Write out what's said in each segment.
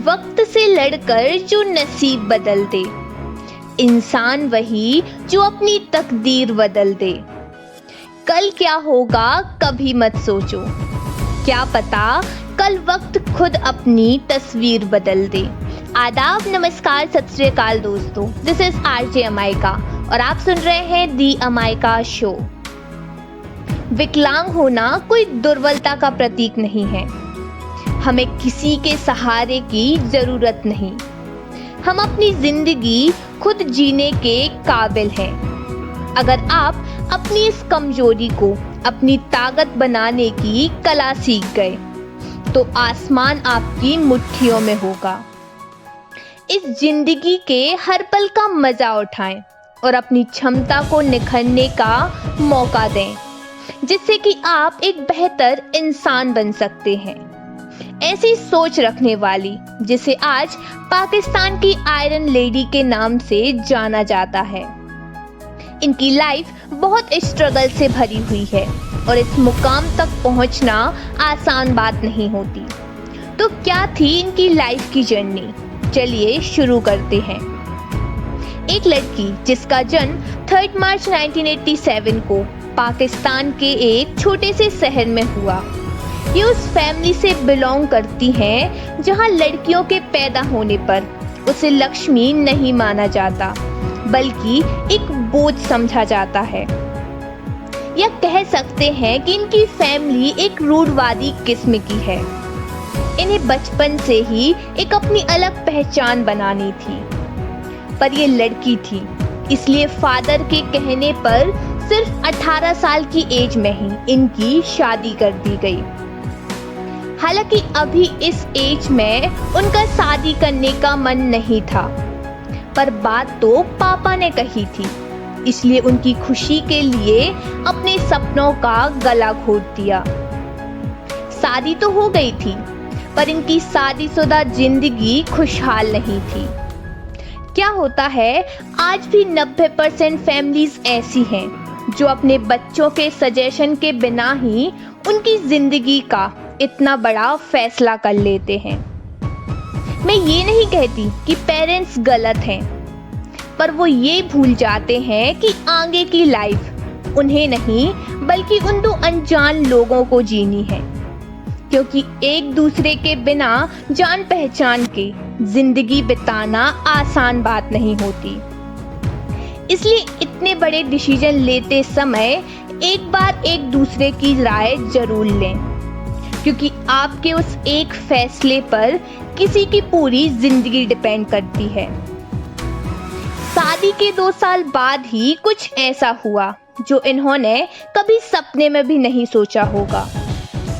वक्त से लड़कर जो नसीब बदल दे, इंसान वही जो अपनी तकदीर बदल दे। कल क्या होगा कभी मत सोचो, क्या पता कल वक्त खुद अपनी तस्वीर बदल दे। आदाब, नमस्कार, सत श्री अकाल दोस्तों, दिस इज आरजे अमायका और आप सुन रहे हैं दी अमायका शो। विकलांग होना कोई दुर्बलता का प्रतीक नहीं है। हमें किसी के सहारे की जरूरत नहीं। हम अपनी जिंदगी खुद जीने के काबिल हैं। अगर आप अपनी इस कमजोरी को अपनी ताकत बनाने की कला सीख गए तो आसमान आपकी मुट्ठियों में होगा। इस जिंदगी के हर पल का मजा उठाएं और अपनी क्षमता को निखरने का मौका दें, जिससे कि आप एक बेहतर इंसान बन सकते हैं। ऐसी सोच रखने वाली जिसे आज पाकिस्तान की आयरन लेडी के नाम से जाना जाता है। इनकी लाइफ बहुत स्ट्रगल से भरी हुई है और इस मुकाम तक पहुंचना आसान बात नहीं होती। तो क्या थी इनकी लाइफ की जर्नी, चलिए शुरू करते हैं। एक लड़की जिसका जन्म 3 मार्च 1987 को पाकिस्तान के एक छोटे से शहर में हुआ। ये उस फैमिली से बिलोंग करती हैं जहां लड़कियों के पैदा होने पर उसे लक्ष्मी नहीं माना जाता, बल्कि एक बोझ समझा जाता है। या कह सकते हैं कि इनकी फैमिली एक रूढ़वादी किस्म की है। इन्हें बचपन से ही एक अपनी अलग पहचान बनानी थी, पर ये लड़की थी, इसलिए फादर के कहने पर सिर्फ 18 साल की एज में ही इनकी शादी कर दी गई। हालांकि अभी इस एज में उनका शादी करने का मन नहीं था, पर बात तो पापा ने कही थी, इसलिए उनकी खुशी के लिए अपने सपनों का गला घोट दिया। शादी तो हो गई थी, पर इनकी शादीशुदा जिंदगी खुशहाल नहीं थी। क्या होता है, आज भी 90% फैमिलीज ऐसी हैं जो अपने बच्चों के सजेशन के बिना ही उनकी जिंदगी का इतना बड़ा फैसला कर लेते हैं। मैं ये नहीं कहती कि पेरेंट्स गलत हैं, पर वो ये भूल जाते हैं कि आगे की लाइफ उन्हें नहीं बल्कि उन दो अनजान लोगों को जीनी है, क्योंकि एक दूसरे के बिना जान पहचान के जिंदगी बिताना आसान बात नहीं होती। इसलिए इतने बड़े डिसीजन लेते समय एक बार एक दूसरे की राय जरूर लें, क्योंकि आपके उस एक फैसले पर किसी की पूरी जिंदगी डिपेंड करती है। शादी के 2 साल बाद ही कुछ ऐसा हुआ जो इन्होंने कभी सपने में भी नहीं सोचा होगा।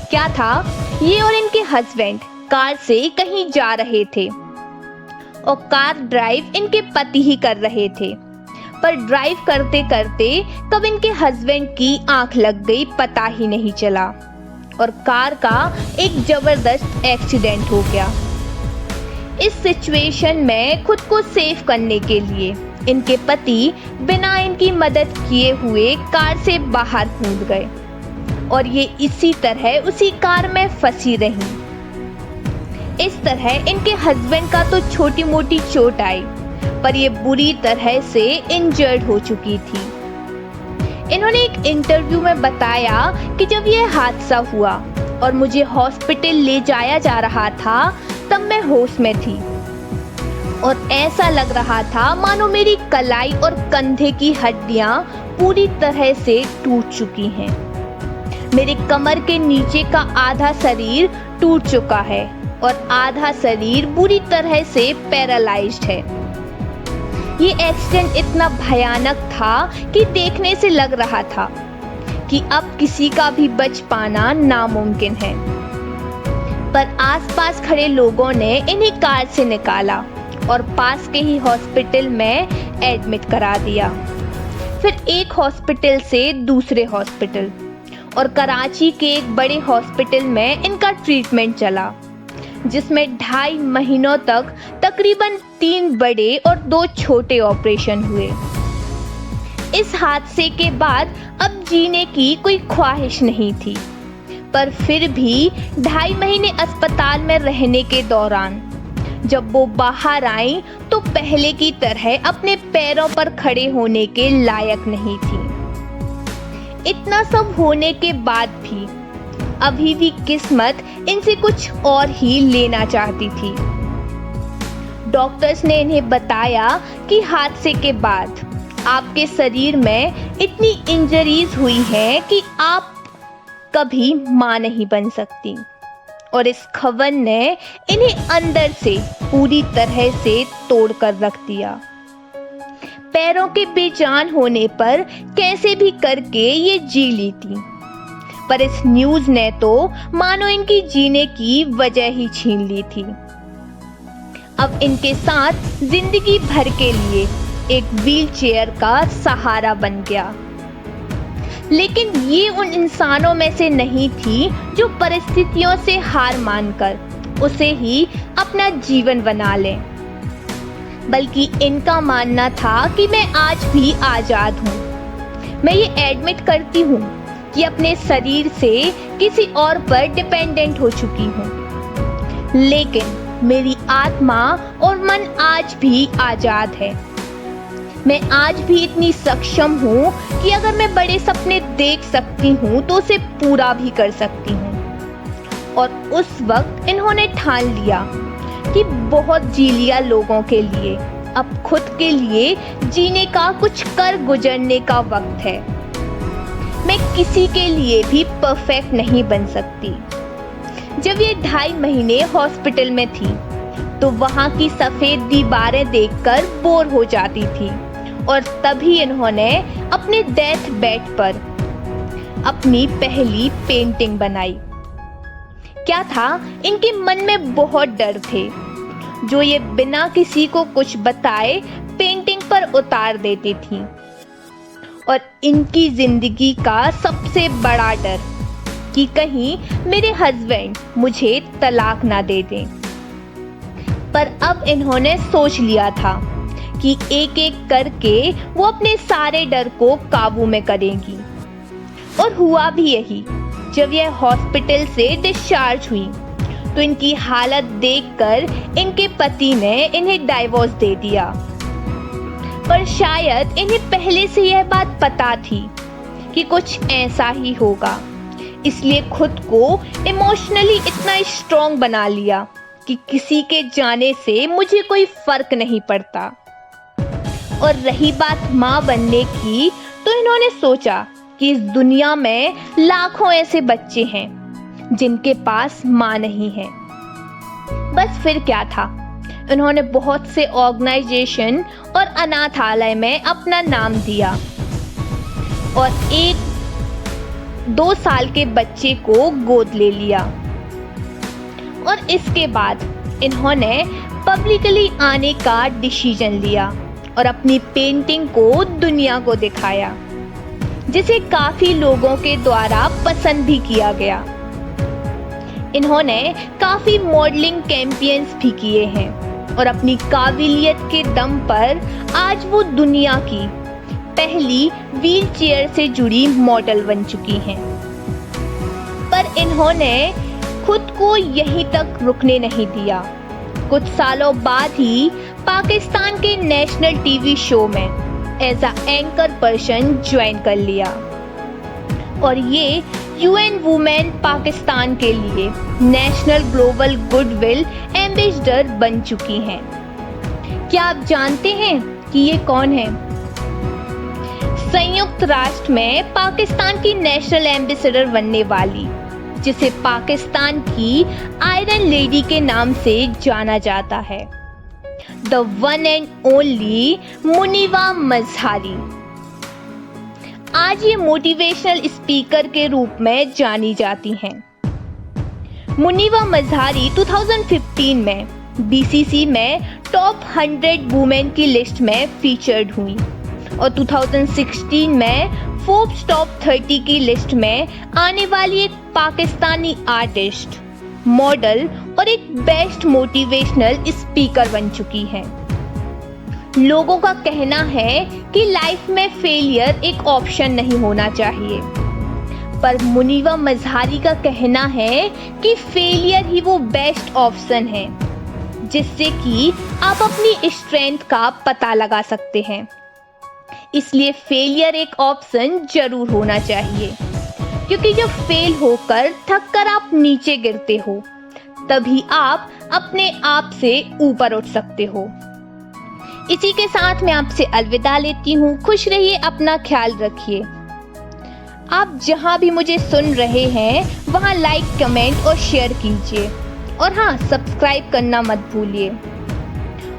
क्या था, ये और इनके हस्बैंड कार से कहीं जा रहे थे और कार ड्राइव इनके पति ही कर रहे थे, पर ड्राइव करते करते कब इनके हस्बैंड की आंख लग गई पता ही नहीं चला और कार का एक जबरदस्त एक्सीडेंट हो गया। इस सिचुएशन में खुद को सेव करने के लिए इनके पति बिना इनकी मदद किए हुए कार से बाहर कूद गए और ये इसी तरह उसी कार में फंसी रही। इस तरह इनके हस्बैंड का तो छोटी मोटी चोट आई, पर ये बुरी तरह से इंजर्ड हो चुकी थी। इन्होंने एक इंटरव्यू में बताया कि जब ये हादसा हुआ और मुझे हॉस्पिटल ले जाया जा रहा था, तब मैं होश में थी और ऐसा लग रहा था मानो मेरी कलाई और कंधे की हड्डियां पूरी तरह से टूट चुकी हैं। मेरे कमर के नीचे का आधा शरीर टूट चुका है और आधा शरीर बुरी तरह से पैरालाइज्ड है। ये एक्सीडेंट इतना भयानक था कि देखने से लग रहा था कि अब किसी का भी बच पाना नामुमकिन है, पर आसपास खड़े लोगों ने इन्हें कार से निकाला और पास के ही हॉस्पिटल में एडमिट करा दिया। फिर एक हॉस्पिटल से दूसरे हॉस्पिटल और कराची के एक बड़े हॉस्पिटल में इनका ट्रीटमेंट चला, जिसमें 2.5 महीनों तक तकरीबन 3 बड़े और 2 छोटे ऑपरेशन हुए। इस हादसे के बाद अब जीने की कोई ख्वाहिश नहीं थी, पर फिर भी 2.5 महीने अस्पताल में रहने के दौरान जब वो बाहर आई तो पहले की तरह अपने पैरों पर खड़े होने के लायक नहीं थी। इतना सब होने के बाद भी अभी भी किस्मत इनसे कुछ और ही लेना चाहती थी। डॉक्टर्स ने इन्हें बताया कि हादसे के बाद आपके शरीर में इतनी इंजरीज हुई हैं कि आप कभी मां नहीं बन सकती। और इस खबर ने इन्हें अंदर से पूरी तरह से तोड़ कर रख दिया। पैरों के बेजान होने पर कैसे भी करके ये जी ली थी, पर इस न्यूज ने तो मानो इनकी जीने की वजह ही छीन ली थी। अब इनके साथ जिंदगी भर के लिए एक व्हीलचेयर का सहारा बन गया। लेकिन ये उन इंसानों में से नहीं थी जो परिस्थितियों से हार मानकर उसे ही अपना जीवन बना लें, बल्कि इनका मानना था कि मैं आज भी आजाद हूँ। मैं ये एडमिट करती हूँ कि अपने शरीर से किसी और पर डिपेंडेंट हो चुकी हूँ, लेकिन मेरी आत्मा और मन आज भी आजाद है। मैं आज भी इतनी सक्षम हूँ कि अगर मैं बड़े सपने देख सकती हूँ तो उसे पूरा भी कर सकती हूँ। और उस वक्त इन्होंने ठान लिया कि बहुत जी लिया लोगों के लिए, अब खुद के लिए जीने का, कुछ कर गुजरने का वक्त है। मैं किसी के लिए भी परफेक्ट नहीं बन सकती। जब ये 2.5 महीने हॉस्पिटल में थी तो वहां की सफेद दीवारें देखकर बोर हो जाती थी, और तभी इन्होंने अपने डेथ बेड पर अपनी पहली पेंटिंग बनाई। क्या था, इनके मन में बहुत डर थे जो ये बिना किसी को कुछ बताए पेंटिंग पर उतार देती थी। और इनकी जिंदगी का सबसे बड़ा डर कि कहीं मेरे हस्बैंड मुझे तलाक ना दे दें। पर अब इन्होंने सोच लिया था कि एक एक करके वो अपने सारे डर को काबू में करेंगी। और हुआ भी यही। जब यह हॉस्पिटल से डिस्चार्ज हुई तो इनकी हालत देखकर इनके पति ने इन्हें डाइवोर्स दे दिया। पर शायद इन्हें पहले से यह बात पता थी कि कुछ ऐसा ही होगा, इसलिए खुद को इमोशनली इतना स्ट्रॉन्ग बना लिया कि किसी के जाने से मुझे कोई फर्क नहीं पड़ता। और रही बात माँ बनने की, तो इन्होंने सोचा कि इस दुनिया में लाखों ऐसे बच्चे हैं जिनके पास माँ नहीं है। बस फिर क्या था, इन्होंने बहुत से ऑर्गेनाइजेशन और अनाथालय में अपना नाम दिया और 1-2 साल के बच्चे को गोद ले लिया। और इसके बाद इन्होंने पब्लिकली आने का डिसीजन लिया और अपनी पेंटिंग को दुनिया को दिखाया, जिसे काफी लोगों के द्वारा पसंद भी किया गया। इन्होंने काफी मॉडलिंग कैंपेन्स भी किए हैं और अपनी काबिलियत के दम पर आज वो दुनिया की पहली व्हीलचेयर से जुड़ी मॉडल बन चुकी हैं। पर इन्होंने खुद को यहीं तक रुकने नहीं दिया। कुछ सालों बाद ही पाकिस्तान के नेशनल टीवी शो में as a anchor person join कर लिया और ये यूएन वुमेन पाकिस्तान के लिए नेशनल ग्लोबल गुडविल एम्बेसडर बन चुकी हैं। क्या आप जानते हैं कि ये कौन है? संयुक्त राष्ट्र में पाकिस्तान की नेशनल एम्बेसडर बनने वाली, जिसे पाकिस्तान की आयरन लेडी के नाम से जाना जाता है, द वन एंड ओनली मुनीवा मजहारी। आज ये मोटिवेशनल स्पीकर के रूप में जानी जाती हैं। मुनीवा मजहारी 2015 में बीसीसी में टॉप 100 वुमेन की लिस्ट में फीचर्ड हुई और 2016 में फोर्ब्स टॉप 30 की लिस्ट में आने वाली एक पाकिस्तानी आर्टिस्ट, मॉडल और एक बेस्ट मोटिवेशनल स्पीकर बन चुकी है। लोगों का कहना है कि लाइफ में फेलियर एक ऑप्शन नहीं होना चाहिए, पर मुनीवा मजहारी का कहना है कि फेलियर ही वो बेस्ट ऑप्शन है जिससे कि आप अपनी स्ट्रेंथ का पता लगा सकते हैं। इसलिए फेलियर एक ऑप्शन जरूर होना चाहिए, क्योंकि जब फेल होकर थक कर आप नीचे गिरते हो, तभी आप अपने आप से ऊपर उठ सकते हो। इसी के साथ मैं आपसे अलविदा लेती हूँ। खुश रहिए, अपना ख्याल रखिए। आप जहाँ भी मुझे सुन रहे हैं वहाँ लाइक, कमेंट और शेयर कीजिए, और हाँ, सब्सक्राइब करना मत भूलिए।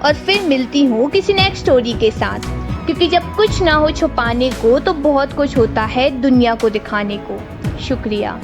और फिर मिलती हूँ किसी नेक्स्ट स्टोरी के साथ, क्योंकि जब कुछ ना हो छुपाने को तो बहुत कुछ होता है दुनिया को दिखाने को। शुक्रिया।